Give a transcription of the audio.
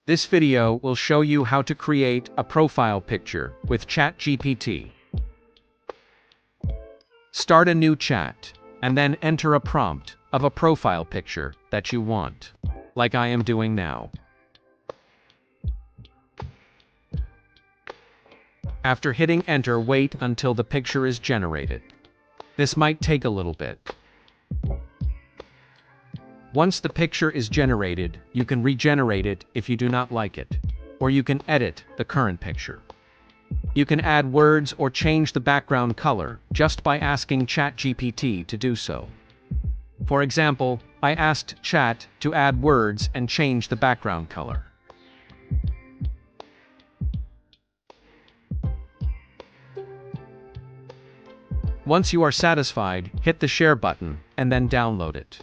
This video will show you how to create a profile picture with ChatGPT. Start a new chat, and then enter a prompt of a profile picture that you want, like I am doing now. After hitting enter, wait until the picture is generated. This might take a little bit. Once the picture is generated, you can regenerate it if you do not like it, or you can edit the current picture. You can add words or change the background color just by asking ChatGPT to do so. For example, I asked Chat to add words and change the background color. Once you are satisfied, hit the share button and then download it.